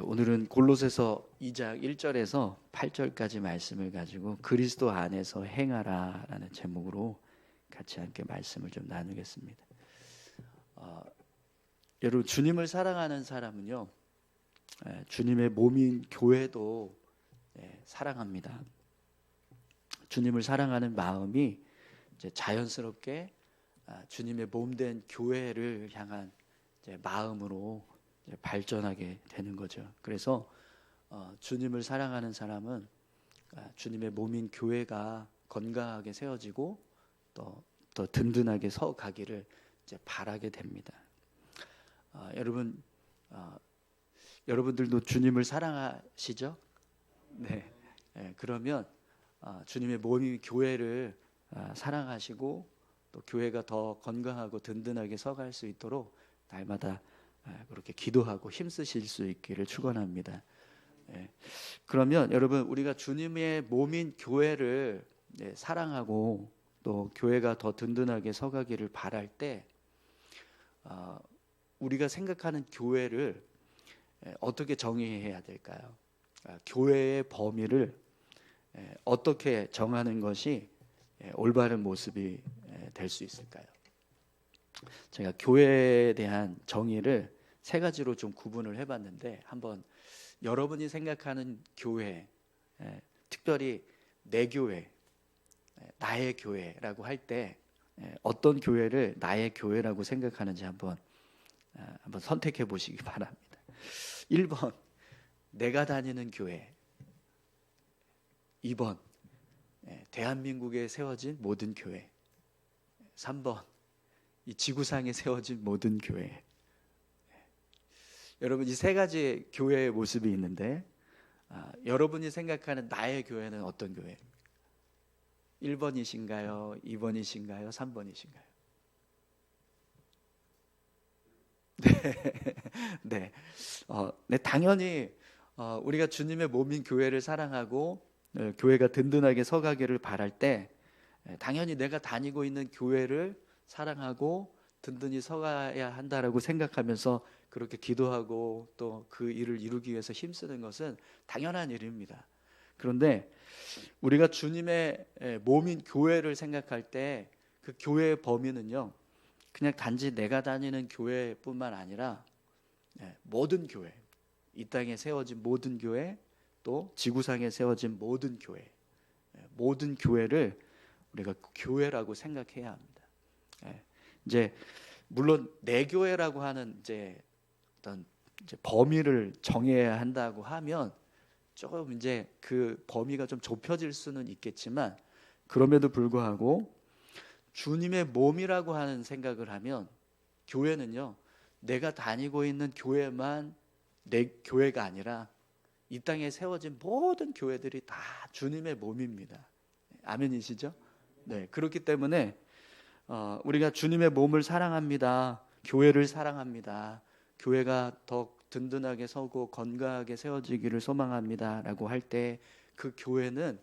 오늘은 골로새서 2장 1절에서 8절까지 말씀을 가지고 그리스도 안에서 행하라라는 제목으로 같이 함께 말씀을 좀 나누겠습니다. 여러분, 주님을 사랑하는 사람은요, 주님의 몸인 교회도 사랑합니다. 주님을 사랑하는 마음이 이제 자연스럽게 주님의 몸된 교회를 향한 이제 마음으로 이제 발전하게 되는 거죠. 그래서 주님을 사랑하는 사람은 주님의 몸인 교회가 건강하게 세워지고 더 든든하게 서 가기를 이제 바라게 됩니다. 여러분, 여러분들도 주님을 사랑하시죠? 네. 그러면 주님의 몸인 교회를 사랑하시고 또 교회가 더 건강하고 든든하게 서갈 수 있도록 날마다 그렇게 기도하고 힘쓰실 수 있기를 축원합니다. 그러면 여러분, 우리가 주님의 몸인 교회를 사랑하고 또 교회가 더 든든하게 서가기를 바랄 때 우리가 생각하는 교회를 어떻게 정의해야 될까요? 교회의 범위를 어떻게 정하는 것이 올바른 모습이 될 수 있을까요? 제가 교회에 대한 정의를 세 가지로 좀 구분을 해봤는데, 한번 여러분이 생각하는 교회, 특별히 내 교회, 나의 교회라고 할 때 어떤 교회를 나의 교회라고 생각하는지 한번 선택해 보시기 바랍니다. 1번, 내가 다니는 교회. 2번, 대한민국에 세워진 모든 교회. 3번, 이 지구상에 세워진 모든 교회. 여러분, 이 세 가지 교회의 모습이 있는데 여러분이 생각하는 나의 교회는 어떤 교회입니까? 1번이신가요? 2번이신가요? 3번이신가요? 네. 당연히 우리가 주님의 몸인 교회를 사랑하고 교회가 든든하게 서가기를 바랄 때 당연히 내가 다니고 있는 교회를 사랑하고 든든히 서가야 한다라고 생각하면서 그렇게 기도하고 또 그 일을 이루기 위해서 힘쓰는 것은 당연한 일입니다. 그런데 우리가 주님의 몸인 교회를 생각할 때 그 교회의 범위는요, 그냥 단지 내가 다니는 교회뿐만 아니라 모든 교회, 이 땅에 세워진 모든 교회, 또 지구상에 세워진 모든 교회, 모든 교회를 우리가 교회라고 생각해야 합니다. 이제 물론 내 교회라고 하는 어떤 범위를 정해야 한다고 하면 조금 이제 그 범위가 좀 좁혀질 수는 있겠지만, 그럼에도 불구하고 주님의 몸이라고 하는 생각을 하면 교회는요, 내가 다니고 있는 교회만 내 교회가 아니라 이 땅에 세워진 모든 교회들이 다 주님의 몸입니다. 아멘이시죠? 네, 그렇기 때문에 우리가 주님의 몸을 사랑합니다. 교회를 사랑합니다. 교회가 더 든든하게 서고 건강하게 세워지기를 소망합니다 라고 할 때 그 교회는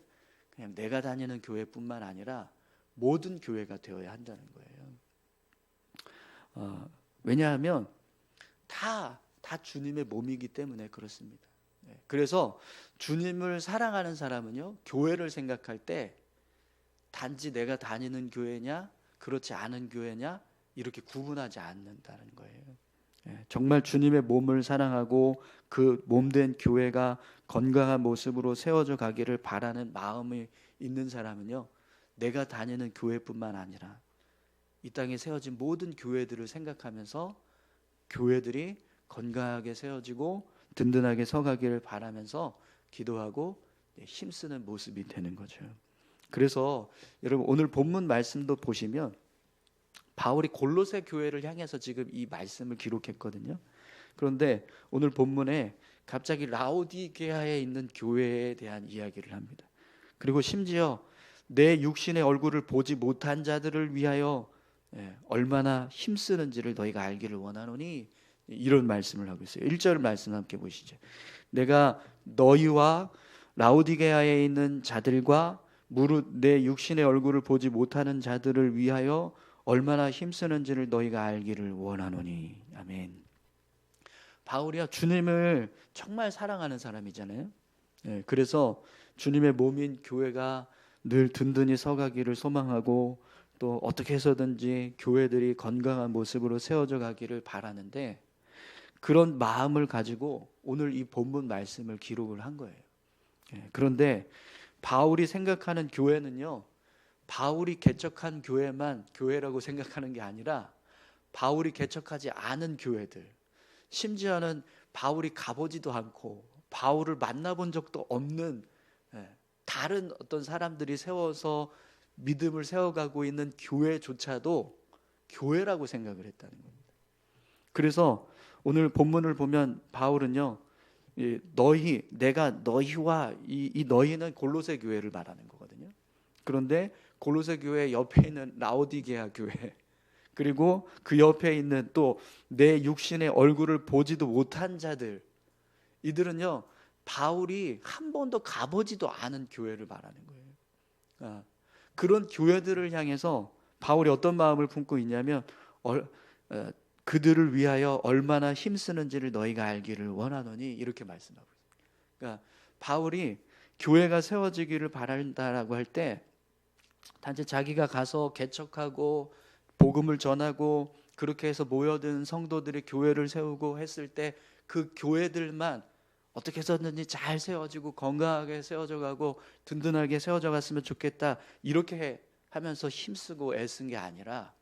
그냥 내가 다니는 교회뿐만 아니라 모든 교회가 되어야 한다는 거예요. 왜냐하면 다 주님의 몸이기 때문에 그렇습니다. 그래서 주님을 사랑하는 사람은요, 교회를 생각할 때 단지 내가 다니는 교회냐 그렇지 않은 교회냐 이렇게 구분하지 않는다는 거예요. 정말 주님의 몸을 사랑하고 그 몸된 교회가 건강한 모습으로 세워져 가기를 바라는 마음이 있는 사람은요, 내가 다니는 교회뿐만 아니라 이 땅에 세워진 모든 교회들을 생각하면서 교회들이 건강하게 세워지고 든든하게 서가기를 바라면서 기도하고 힘쓰는 모습이 되는 거죠. 그래서 여러분, 오늘 본문 말씀도 보시면 바울이 골로새 교회를 향해서 지금 이 말씀을 기록했거든요. 그런데 오늘 본문에 갑자기 라오디게아에 있는 교회에 대한 이야기를 합니다. 그리고 심지어 내 육신의 얼굴을 보지 못한 자들을 위하여 얼마나 힘쓰는지를 너희가 알기를 원하노니, 이런 말씀을 하고 있어요. 1절 말씀 함께 보시죠. 내가 너희와 라오디게아에 있는 자들과 무릇 내 육신의 얼굴을 보지 못하는 자들을 위하여 얼마나 힘쓰는지를 너희가 알기를 원하노니. 아멘. 바울이야 주님을 정말 사랑하는 사람이잖아요. 그래서 주님의 몸인 교회가 늘 든든히 서가기를 소망하고 또 어떻게 해서든지 교회들이 건강한 모습으로 세워져 가기를 바라는데, 그런 마음을 가지고 오늘 이 본문 말씀을 기록을 한 거예요. 그런데 바울이 생각하는 교회는요, 바울이 개척한 교회만 교회라고 생각하는 게 아니라 바울이 개척하지 않은 교회들, 심지어는 바울이 가보지도 않고 바울을 만나본 적도 없는 다른 어떤 사람들이 세워서 믿음을 세워가고 있는 교회조차도 교회라고 생각을 했다는 겁니다. 그래서 오늘 본문을 보면 바울은요, 내가 너희와 이 너희는 골로새 교회를 말하는 거거든요. 그런데 골로새 교회 옆에 있는 라오디게아 교회, 그리고 그 옆에 있는 또 내 육신의 얼굴을 보지도 못한 자들, 이들은요 바울이 한 번도 가보지도 않은 교회를 말하는 거예요. 그런 교회들을 향해서 바울이 어떤 마음을 품고 있냐면 그들을 위하여 얼마나 힘쓰는지를 너희가 알기를 원하노니, 이렇게 말씀하고 있습니다. 그러니까 바울이 교회가 세워지기를 바란다라고 할 때 단지 자기가 가서 개척하고 복음을 전하고 그렇게 해서 모여든 성도들이 교회를 세우고 했을 때 그 교회들만 어떻게 해서든지 잘 세워지고 건강하게 세워져 가고 든든하게 세워져 갔으면 좋겠다, 이렇게 하면서 힘쓰고 애쓴 게 아니라,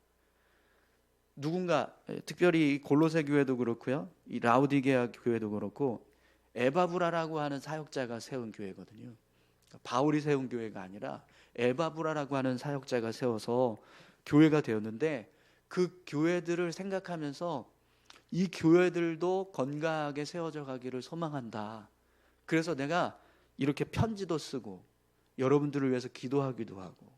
누군가, 특별히 골로새 교회도 그렇고요, 이 라오디게아 교회도 그렇고 에바브라라고 하는 사역자가 세운 교회거든요. 바울이 세운 교회가 아니라 에바브라라고 하는 사역자가 세워서 교회가 되었는데, 그 교회들을 생각하면서 이 교회들도 건강하게 세워져 가기를 소망한다. 그래서 내가 이렇게 편지도 쓰고 여러분들을 위해서 기도하기도 하고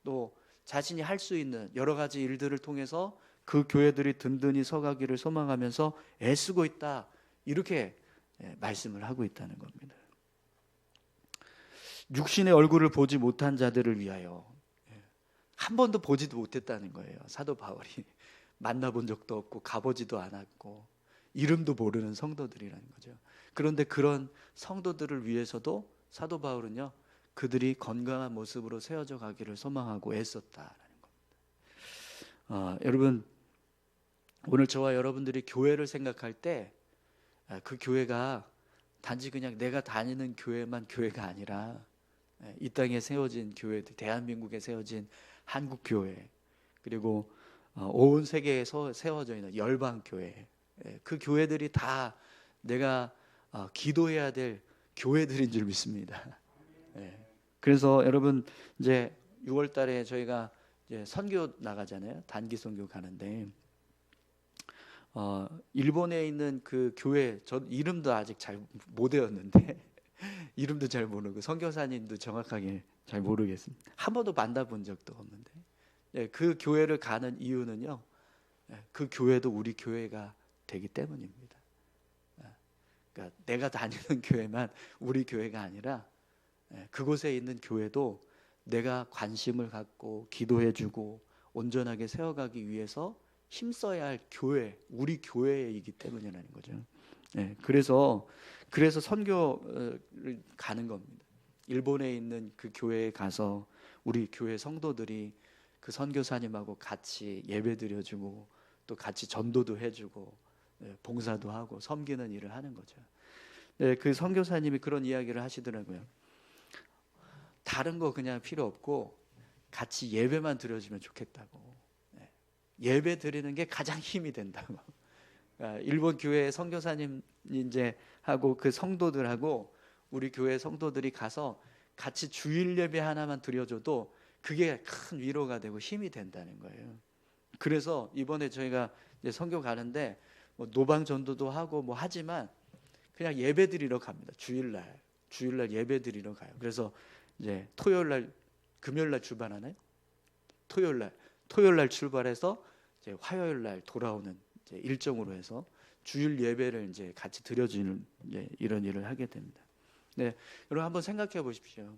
또 자신이 할 수 있는 여러 가지 일들을 통해서 그 교회들이 든든히 서가기를 소망하면서 애쓰고 있다, 이렇게 말씀을 하고 있다는 겁니다. 육신의 얼굴을 보지 못한 자들을 위하여, 한 번도 보지도 못했다는 거예요. 사도 바울이 만나본 적도 없고 가보지도 않았고 이름도 모르는 성도들이라는 거죠. 그런데 그런 성도들을 위해서도 사도 바울은요, 그들이 건강한 모습으로 세워져 가기를 소망하고 애썼다라는 겁니다. 여러분, 오늘 저와 여러분들이 교회를 생각할 때 그 교회가 단지 그냥 내가 다니는 교회만 교회가 아니라 이 땅에 세워진 교회들, 대한민국에 세워진 한국 교회, 그리고 온 세계에 세워져 있는 열방 교회, 그 교회들이 다 내가 기도해야 될 교회들인 줄 믿습니다. 그래서 여러분, 이제 6월 달에 저희가 이제 선교 나가잖아요. 단기 선교 가는데 일본에 있는 그 교회, 저 이름도 아직 잘 못 외웠는데 이름도 잘 모르고 선교사님도 정확하게 잘 모르겠습니다. 한 번도 만나본 적도 없는데, 그 교회를 가는 이유는요, 그 교회도 우리 교회가 되기 때문입니다. 그러니까 내가 다니는 교회만 우리 교회가 아니라 그곳에 있는 교회도 내가 관심을 갖고 기도해주고 온전하게 세워가기 위해서 힘써야 할 교회, 우리 교회이기 때문이라는 거죠. 그래서 선교를 가는 겁니다. 일본에 있는 그 교회에 가서 우리 교회 성도들이 그 선교사님하고 같이 예배 드려주고 또 같이 전도도 해주고 봉사도 하고 섬기는 일을 하는 거죠. 그 선교사님이 그런 이야기를 하시더라고요. 다른 거 그냥 필요 없고 같이 예배만 드려주면 좋겠다고. 예배 드리는 게 가장 힘이 된다고. 일본 교회 선교사님 이제 하고 그 성도들하고 우리 교회 성도들이 가서 같이 주일 예배 하나만 드려줘도 그게 큰 위로가 되고 힘이 된다는 거예요. 그래서 이번에 저희가 이제 선교 가는데 뭐 노방 전도도 하고 뭐 하지만 그냥 예배 드리러 갑니다. 주일날 예배 드리러 가요. 그래서 이제 토요일날, 금요일날 출발하나요? 토요일날 출발해서 이제 화요일날 돌아오는 이제 일정으로 해서 주일 예배를 이제 같이 드려주는 이제 이런 일을 하게 됩니다. 여러분 한번 생각해 보십시오.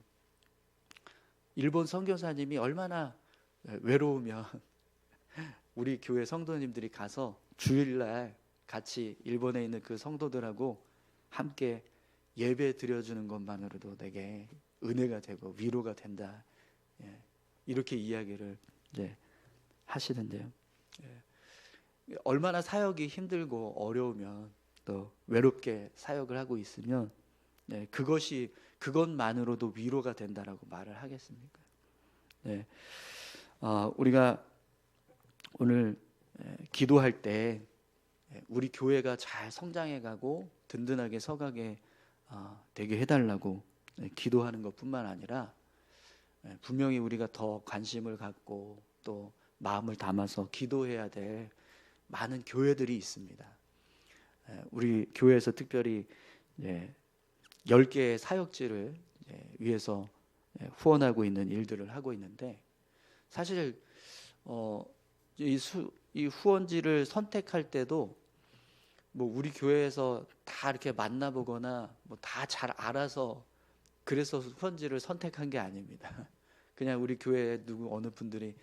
일본 선교사님이 얼마나 외로우면 우리 교회 성도님들이 가서 주일날 같이 일본에 있는 그 성도들하고 함께 예배 드려주는 것만으로도 내게 은혜가 되고 위로가 된다. 예, 이렇게 이야기를 이제 하시는데요. 예, 얼마나 사역이 힘들고 어려우면 또 외롭게 사역을 하고 있으면 예, 그것만으로도 위로가 된다라고 말을 하겠습니까? 예, 우리가 오늘 기도할 때 우리 교회가 잘 성장해가고 든든하게 서가게 되게 해달라고 기도하는 것뿐만 아니라 분명히 우리가 더 관심을 갖고 또 마음을 담아서 기도해야 될 많은 교회들이 있습니다. 우리 교회에서 특별히 10개의 사역지를 위해서 후원하고 있는 일들을 하고 있는데 사실 이 후원지를 선택할 때도 뭐 우리 교회에서 다 이렇게 만나보거나 뭐 다 잘 알아서 그래서 후원지를 선택한 게 아닙니다. 그냥 우리 교회 어느 분들이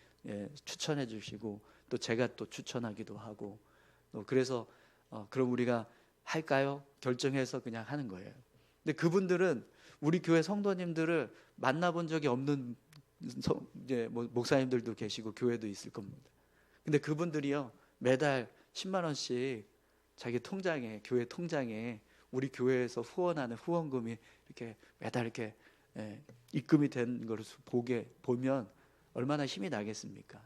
추천해 주시고 또 제가 또 추천하기도 하고 또 그래서 그럼 우리가 할까요? 결정해서 그냥 하는 거예요. 근데 그분들은 우리 교회 성도님들을 만나본 적이 없는 목사님들도 계시고 교회도 있을 겁니다. 근데 그분들이요 매달 10만 원씩 자기 통장에 교회 통장에 우리 교회에서 후원하는 후원금이 이렇게 매달 이렇게 입금이 된 것을 보면 얼마나 힘이 나겠습니까?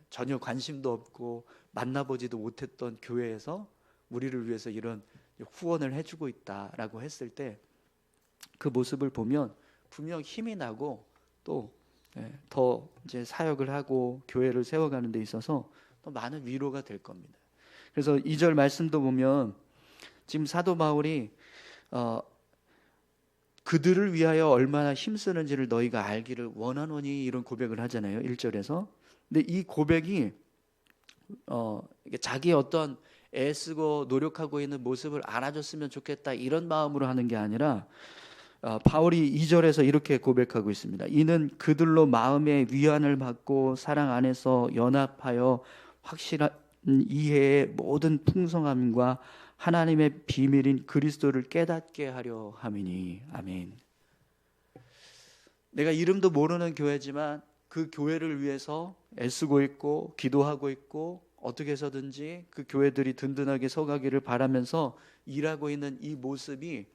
전혀 관심도 없고 만나보지도 못했던 교회에서 우리를 위해서 이런 후원을 해주고 있다라고 했을 때 그 모습을 보면 분명 힘이 나고 또 더 이제 사역을 하고 교회를 세워가는 데 있어서 또 많은 위로가 될 겁니다. 그래서 2절 말씀도 보면 지금 사도 바울이 그들을 위하여 얼마나 힘쓰는지를 너희가 알기를 원하노니 이런 고백을 하잖아요. 1절에서. 근데 이 고백이 자기의 어떤 애쓰고 노력하고 있는 모습을 알아줬으면 좋겠다 이런 마음으로 하는 게 아니라 바울이 2절에서 이렇게 고백하고 있습니다. 이는 그들로 마음의 위안을 받고 사랑 안에서 연합하여 확실한 이해의 모든 풍성함과 하나님의 비밀인 그리스도를 깨닫게 하려 함이니. 아멘. 내가 이름도 모르는 교회지만 그 교회를 위해서 애쓰고 있고 기도하고 있고 어떻게 해서든지 그 교회들이 든든하게 서가기를 바라면서 일하고 있는 이 모습이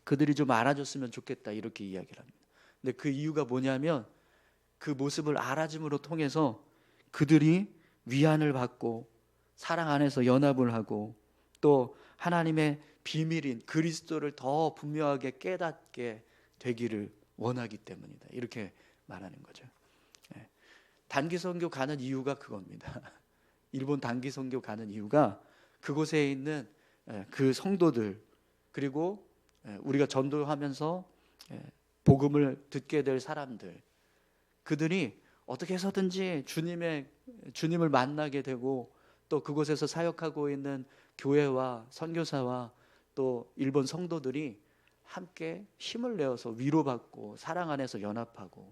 그들이 좀 알아줬으면 좋겠다 이렇게 이야기를 합니다. 근데 그 이유가 뭐냐면 그 모습을 알아줌으로 통해서 그들이 위안을 받고 사랑 안에서 연합을 하고 또 하나님의 비밀인 그리스도를 더 분명하게 깨닫게 되기를 원하기 때문이다. 이렇게 말하는 거죠. 단기 선교 가는 이유가 그겁니다. 일본 단기 선교 가는 이유가 그곳에 있는 그 성도들 그리고 우리가 전도하면서 복음을 듣게 될 사람들 그들이 어떻게 해서든지 주님을 만나게 되고 또 그곳에서 사역하고 있는 교회와 선교사와 또 일본 성도들이 함께 힘을 내어서 위로받고 사랑 안에서 연합하고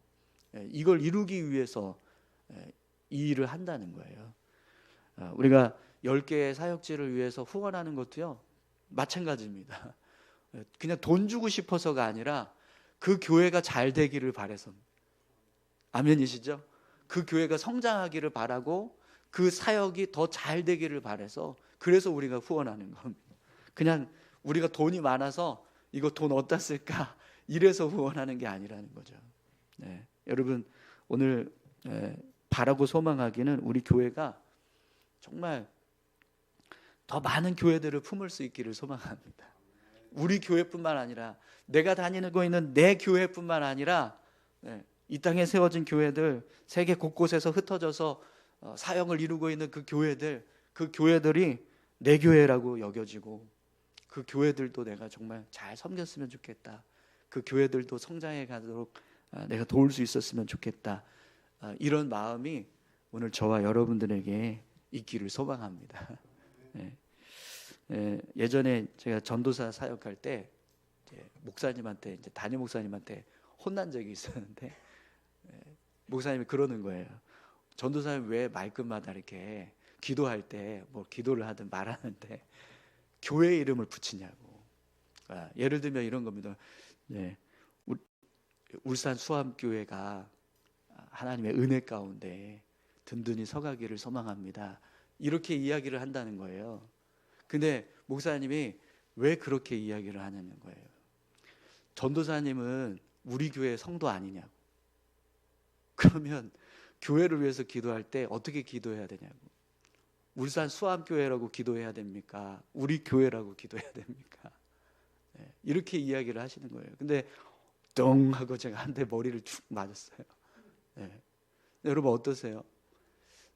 이걸 이루기 위해서 이 일을 한다는 거예요. 우리가 10개의 사역지를 위해서 후원하는 것도요 마찬가지입니다. 그냥 돈 주고 싶어서가 아니라 그 교회가 잘 되기를 바라서. 아멘이시죠? 그 교회가 성장하기를 바라고 그 사역이 더 잘 되기를 바라서 그래서 우리가 후원하는 겁니다. 그냥 우리가 돈이 많아서 이거 돈 어디다 쓸까 이래서 후원하는 게 아니라는 거죠. 여러분 오늘 바라고 소망하기는 우리 교회가 정말 더 많은 교회들을 품을 수 있기를 소망합니다. 우리 교회뿐만 아니라 내가 다니고 있는 내 교회뿐만 아니라 이 땅에 세워진 교회들 세계 곳곳에서 흩어져서 사역을 이루고 있는 그 교회들이 내 교회라고 여겨지고 그 교회들도 내가 정말 잘 섬겼으면 좋겠다. 그 교회들도 성장해 가도록 내가 도울 수 있었으면 좋겠다. 이런 마음이 오늘 저와 여러분들에게 있기를 소망합니다. 예전에 제가 전도사 사역할 때 목사님한테 담임 목사님한테 혼난 적이 있었는데 목사님이 그러는 거예요. 전도사님 왜 말끝마다 이렇게 기도할 때 뭐 기도를 하든 말하는데 교회 이름을 붙이냐고. 예를 들면 이런 겁니다. 네, 울산 수암교회가 하나님의 은혜 가운데 든든히 서가기를 소망합니다. 이렇게 이야기를 한다는 거예요. 근데 목사님이 왜 그렇게 이야기를 하냐는 거예요. 전도사님은 우리 교회 성도 아니냐고. 그러면 교회를 위해서 기도할 때 어떻게 기도해야 되냐고. 울산 수암교회라고 기도해야 됩니까? 우리 교회라고 기도해야 됩니까? 네, 이렇게 이야기를 하시는 거예요. 근데 똥 하고 제가 한 대 머리를 쭉 맞았어요. 네. 여러분 어떠세요?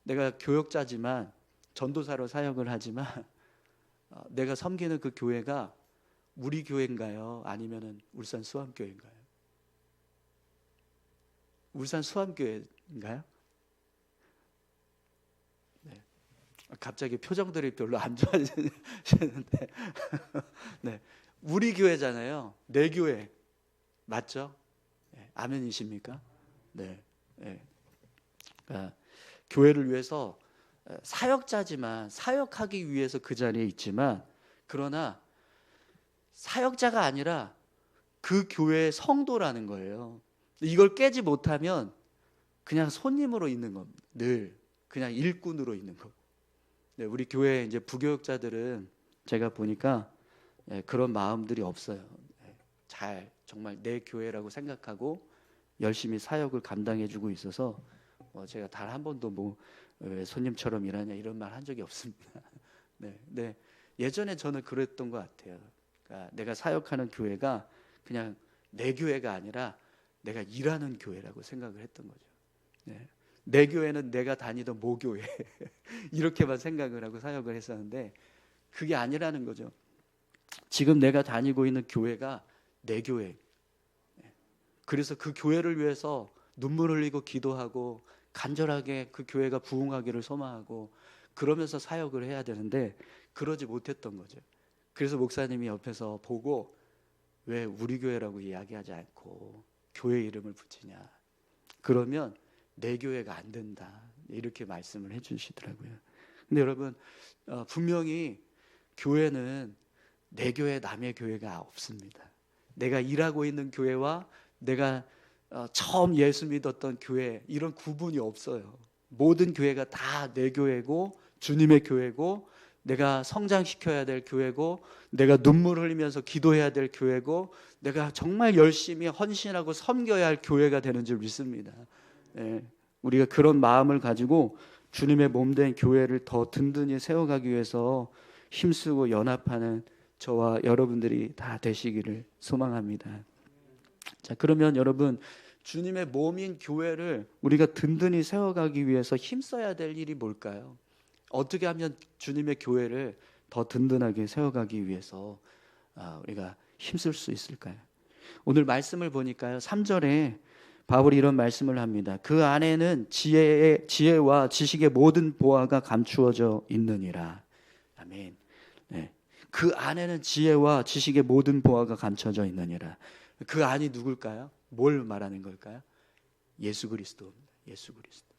내가 교역자지만 전도사로 사역을 하지만 내가 섬기는 그 교회가 우리 교회인가요? 아니면은 울산 수암교회인가요? 울산 수암교회인가요? 네. 갑자기 표정들이 별로 안 좋아지는데 네. 우리 교회잖아요. 내 교회 맞죠? 네. 아멘이십니까? 네. 네. 그러니까 교회를 위해서 사역자지만 사역하기 위해서 그 자리에 있지만 그러나 사역자가 아니라 그 교회의 성도라는 거예요. 이걸 깨지 못하면 그냥 손님으로 있는 겁니다. 늘 그냥 일꾼으로 있는 거. 네, 우리 교회 이제 부교육자들은 제가 보니까 그런 마음들이 없어요. 잘 정말 내 교회라고 생각하고 열심히 사역을 감당해주고 있어서 제가 단 한 번도 뭐 왜 손님처럼 일하냐 이런 말 한 적이 없습니다. 네, 네. 예전에 저는 그랬던 것 같아요. 그러니까 내가 사역하는 교회가 그냥 내 교회가 아니라 내가 일하는 교회라고 생각을 했던 거죠. 네. 내 교회는 내가 다니던 모교회 이렇게만 생각을 하고 사역을 했었는데 그게 아니라는 거죠. 지금 내가 다니고 있는 교회가 내 교회. 그래서 그 교회를 위해서 눈물 흘리고 기도하고 간절하게 그 교회가 부흥하기를 소망하고 그러면서 사역을 해야 되는데 그러지 못했던 거죠. 그래서 목사님이 옆에서 보고 왜 우리 교회라고 이야기하지 않고 교회 이름을 붙이냐. 그러면 내 교회가 안 된다. 이렇게 말씀을 해주시더라고요. 근데 여러분 분명히 교회는 내 교회 남의 교회가 없습니다. 내가 일하고 있는 교회와 내가 처음 예수 믿었던 교회 이런 구분이 없어요. 모든 교회가 다 내 교회고 주님의 교회고 내가 성장시켜야 될 교회고 내가 눈물 흘리면서 기도해야 될 교회고 내가 정말 열심히 헌신하고 섬겨야 할 교회가 되는 줄 믿습니다. 예, 우리가 그런 마음을 가지고 주님의 몸된 교회를 더 든든히 세워가기 위해서 힘쓰고 연합하는 저와 여러분들이 다 되시기를 소망합니다. 자, 그러면 여러분 주님의 몸인 교회를 우리가 든든히 세워가기 위해서 힘써야 될 일이 뭘까요? 어떻게 하면 주님의 교회를 더 든든하게 세워가기 위해서 우리가 힘쓸 수 있을까요? 오늘 말씀을 보니까요 3절에 바울이 이런 말씀을 합니다. 그 안에는 지혜와 지식의 모든 보화가 감추어져 있느니라. 아멘. 네. 그 안에는 지혜와 지식의 모든 보화가 감춰져 있느니라. 그 안이 누굴까요? 뭘 말하는 걸까요? 예수 그리스도입니다. 예수 그리스도.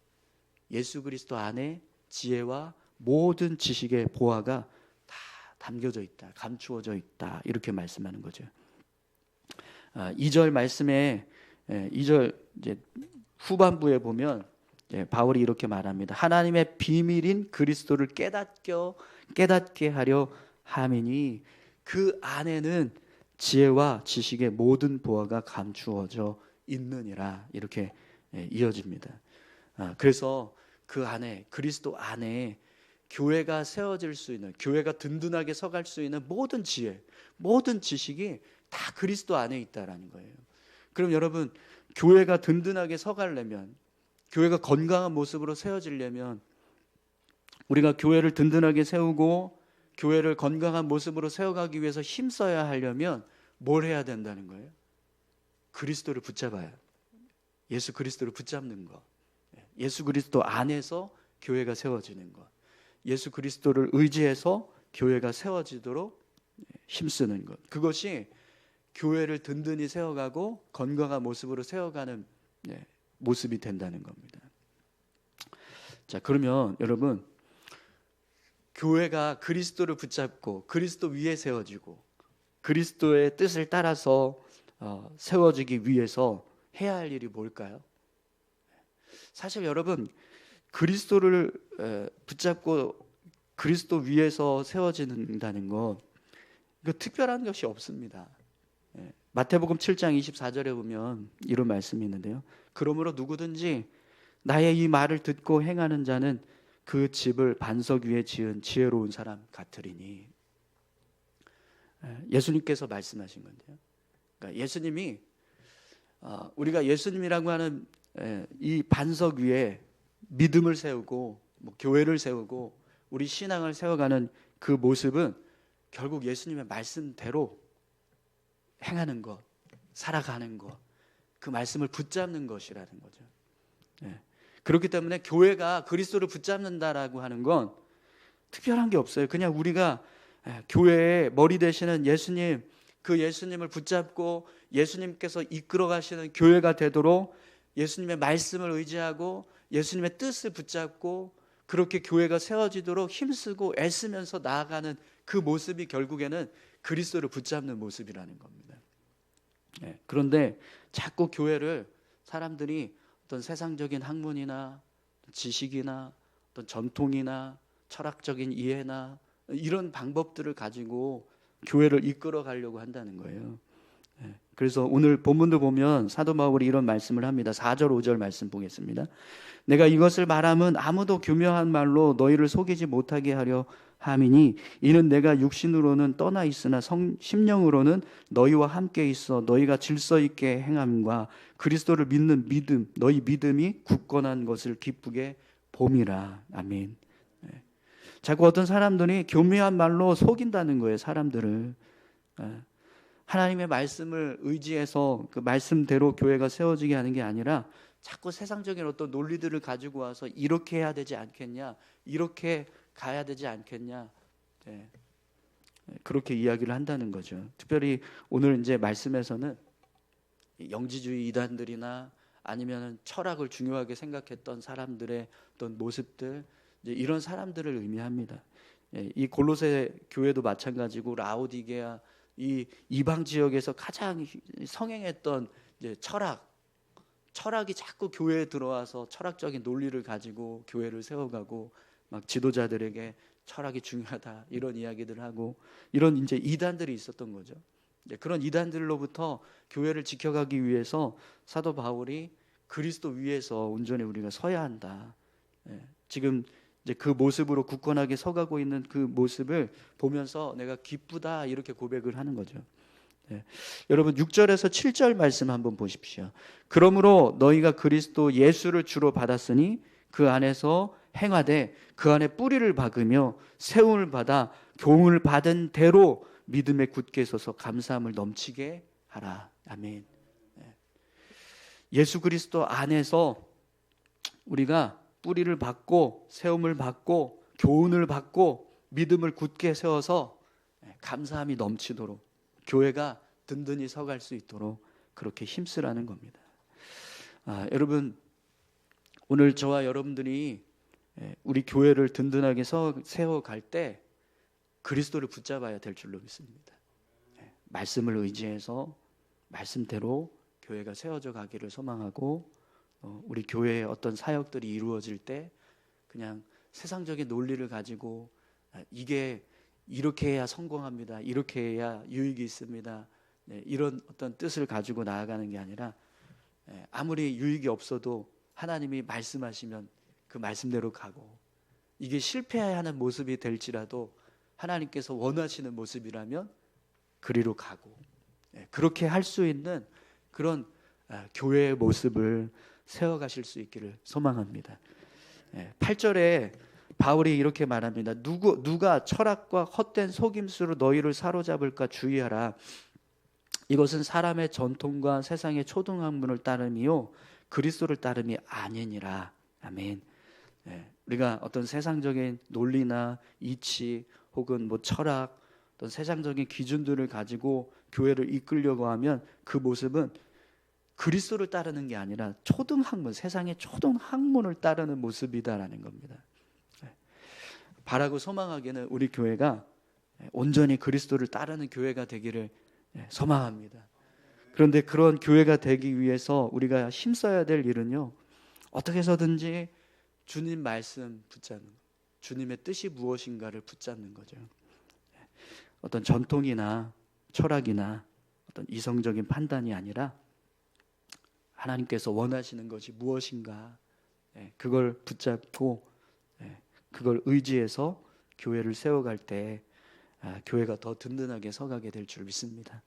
예수 그리스도 안에 지혜와 모든 지식의 보화가 다 담겨져 있다. 감추어져 있다. 이렇게 말씀하는 거죠. 2절 말씀에 2절 이제 후반부에 보면 바울이 이렇게 말합니다. 하나님의 비밀인 그리스도를 깨닫게 하려 함이니 그 안에는 지혜와 지식의 모든 보화가 감추어져 있느니라. 이렇게 이어집니다. 그래서 그 안에 그리스도 안에 교회가 세워질 수 있는 교회가 든든하게 서갈 수 있는 모든 지혜, 모든 지식이 다 그리스도 안에 있다라는 거예요. 그럼 여러분 교회가 든든하게 서가려면 교회가 건강한 모습으로 세워지려면 우리가 교회를 든든하게 세우고 교회를 건강한 모습으로 세워가기 위해서 힘써야 하려면 뭘 해야 된다는 거예요? 그리스도를 붙잡아야 예수 그리스도를 붙잡는 것. 예수 그리스도 안에서 교회가 세워지는 것. 예수 그리스도를 의지해서 교회가 세워지도록 힘쓰는 것. 그것이 교회를 든든히 세워가고 건강한 모습으로 세워가는 모습이 된다는 겁니다. 자, 그러면 여러분 교회가 그리스도를 붙잡고 그리스도 위에 세워지고 그리스도의 뜻을 따라서 세워지기 위해서 해야 할 일이 뭘까요? 사실 여러분, 그리스도를 붙잡고 그리스도 위에서 세워진다는 것, 이거 특별한 것이 없습니다. 마태복음 7장 24절에 보면 이런 말씀이 있는데요. 그러므로 누구든지 나의 이 말을 듣고 행하는 자는 그 집을 반석 위에 지은 지혜로운 사람 같으리니. 예수님께서 말씀하신 건데요. 그러니까 예수님이 우리가 예수님이라고 하는 이 반석 위에 믿음을 세우고 교회를 세우고 우리 신앙을 세워가는 그 모습은 결국 예수님의 말씀대로 행하는 것, 살아가는 것, 그 말씀을 붙잡는 것이라는 거죠. 그렇기 때문에 교회가 그리스도를 붙잡는다라고 하는 건 특별한 게 없어요. 그냥 우리가 교회의 머리 되시는 예수님, 그 예수님을 붙잡고 예수님께서 이끌어 가시는 교회가 되도록 예수님의 말씀을 의지하고 예수님의 뜻을 붙잡고 그렇게 교회가 세워지도록 힘쓰고 애쓰면서 나아가는 그 모습이 결국에는 그리스도를 붙잡는 모습이라는 겁니다. 그런데 자꾸 교회를 사람들이 어떤 세상적인 학문이나 지식이나 어떤 전통이나 철학적인 이해나 이런 방법들을 가지고 교회를 이끌어 가려고 한다는 거예요. 그래서 오늘 본문도 보면 사도 바울이 이런 말씀을 합니다. 4절 5절 말씀 보겠습니다. 내가 이것을 말함은 아무도 교묘한 말로 너희를 속이지 못하게 하려 함이니 이는 내가 육신으로는 떠나 있으나 심령으로는 너희와 함께 있어 너희가 질서 있게 행함과 그리스도를 믿는 믿음 너희 믿음이 굳건한 것을 기쁘게 봄이라. 아멘. 자꾸 어떤 사람들이 교묘한 말로 속인다는 거예요. 사람들을. 하나님의 말씀을 의지해서 그 말씀대로 교회가 세워지게 하는 게 아니라 자꾸 세상적인 어떤 논리들을 가지고 와서 이렇게 해야 되지 않겠냐, 이렇게 가야 되지 않겠냐, 그렇게 이야기를 한다는 거죠. 특별히 오늘 이제 말씀에서는 영지주의 이단들이나 아니면 철학을 중요하게 생각했던 사람들의 어떤 모습들, 이제 이런 사람들을 의미합니다. 이 골로새 교회도 마찬가지고 라오디게아 이 이방 지역에서 가장 성행했던 이제 철학이 자꾸 교회에 들어와서 철학적인 논리를 가지고 교회를 세워가고 막 지도자들에게 철학이 중요하다 이런 이야기들을 하고 이런 이제 이단들이 있었던 거죠. 그런 이단들로부터 교회를 지켜가기 위해서 사도 바울이 그리스도 위에서 온전히 우리가 서야 한다. 지금 이제 그 모습으로 굳건하게 서가고 있는 그 모습을 보면서 내가 기쁘다 이렇게 고백을 하는 거죠. 여러분 6절에서 7절 말씀 한번 보십시오. 그러므로 너희가 그리스도 예수를 주로 받았으니 그 안에서 행하되 그 안에 뿌리를 박으며 세움을 받아 교훈을 받은 대로 믿음에 굳게 서서 감사함을 넘치게 하라. 아멘. 예수 그리스도 안에서 우리가 뿌리를 받고 세움을 받고 교훈을 받고 믿음을 굳게 세워서 감사함이 넘치도록 교회가 든든히 서갈 수 있도록 그렇게 힘쓰라는 겁니다. 여러분 오늘 저와 여러분들이 우리 교회를 든든하게 세워갈 때 그리스도를 붙잡아야 될 줄로 믿습니다. 말씀을 의지해서 말씀대로 교회가 세워져 가기를 소망하고 우리 교회의 어떤 사역들이 이루어질 때 그냥 세상적인 논리를 가지고 이게 이렇게 해야 성공합니다. 이렇게 해야 유익이 있습니다. 이런 어떤 뜻을 가지고 나아가는 게 아니라 아무리 유익이 없어도 하나님이 말씀하시면 그 말씀대로 가고 이게 실패하는 모습이 될지라도 하나님께서 원하시는 모습이라면 그리로 가고 그렇게 할 수 있는 그런 교회의 모습을 세워가실 수 있기를 소망합니다. 8절에 바울이 이렇게 말합니다. 누가 철학과 헛된 속임수로 너희를 사로잡을까 주의하라. 이것은 사람의 전통과 세상의 초등학문을 따름이요 그리스도를 따름이 아니니라. 아멘. 우리가 어떤 세상적인 논리나 이치 혹은 철학 어떤 세상적인 기준들을 가지고 교회를 이끌려고 하면 그 모습은 그리스도를 따르는 게 아니라 초등학문, 세상의 초등학문을 따르는 모습이다라는 겁니다. 바라고 소망하기는 우리 교회가 온전히 그리스도를 따르는 교회가 되기를 소망합니다. 그런데 그런 교회가 되기 위해서 우리가 힘써야 될 일은요, 어떻게 해서든지 주님 말씀 붙잡는 것, 주님의 뜻이 무엇인가를 붙잡는 거죠. 어떤 전통이나 철학이나 어떤 이성적인 판단이 아니라 하나님께서 원하시는 것이 무엇인가, 그걸 붙잡고 그걸 의지해서 교회를 세워갈 때 교회가 더 든든하게 서가게 될 줄 믿습니다.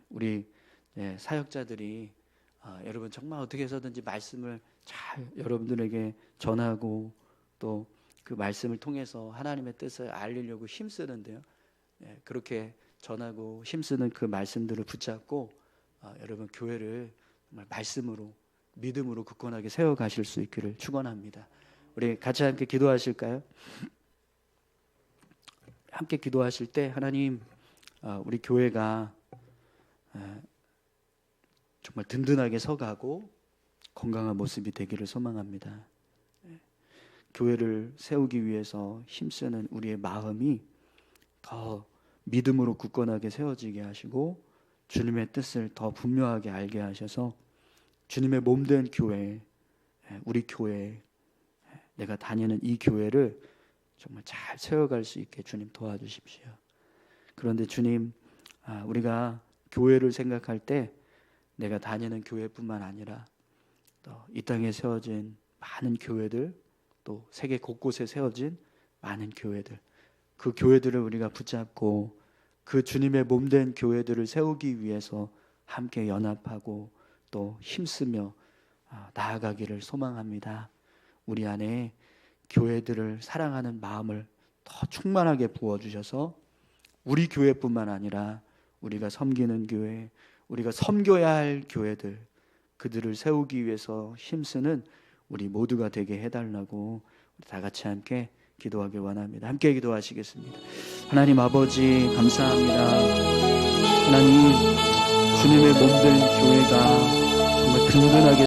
우리 사역자들이 여러분 정말 어떻게 해서든지 말씀을 잘 여러분들에게 전하고 또 그 말씀을 통해서 하나님의 뜻을 알리려고 힘쓰는데요, 그렇게 전하고 힘쓰는 그 말씀들을 붙잡고 여러분 교회를 정말 말씀으로 믿음으로 굳건하게 세워가실 수 있기를 축원합니다. 우리 같이 함께 기도하실까요? 함께 기도하실 때 하나님, 우리 교회가 정말 든든하게 서가고 건강한 모습이 되기를 소망합니다. 교회를 세우기 위해서 힘쓰는 우리의 마음이 더 믿음으로 굳건하게 세워지게 하시고 주님의 뜻을 더 분명하게 알게 하셔서 주님의 몸된 교회, 우리 교회, 내가 다니는 이 교회를 정말 잘 세워갈 수 있게 주님 도와주십시오. 그런데 주님, 우리가 교회를 생각할 때 내가 다니는 교회뿐만 아니라 또 이 땅에 세워진 많은 교회들, 또 세계 곳곳에 세워진 많은 교회들, 그 교회들을 우리가 붙잡고 그 주님의 몸된 교회들을 세우기 위해서 함께 연합하고 또 힘쓰며 나아가기를 소망합니다. 우리 안에 교회들을 사랑하는 마음을 더 충만하게 부어주셔서 우리 교회뿐만 아니라 우리가 섬기는 교회, 우리가 섬겨야 할 교회들, 그들을 세우기 위해서 힘쓰는 우리 모두가 되게 해달라고 다 같이 함께 기도하길 원합니다. 함께 기도하시겠습니다. 하나님 아버지 감사합니다. 하나님, 주님의 몸된 교회가 정말 든든하게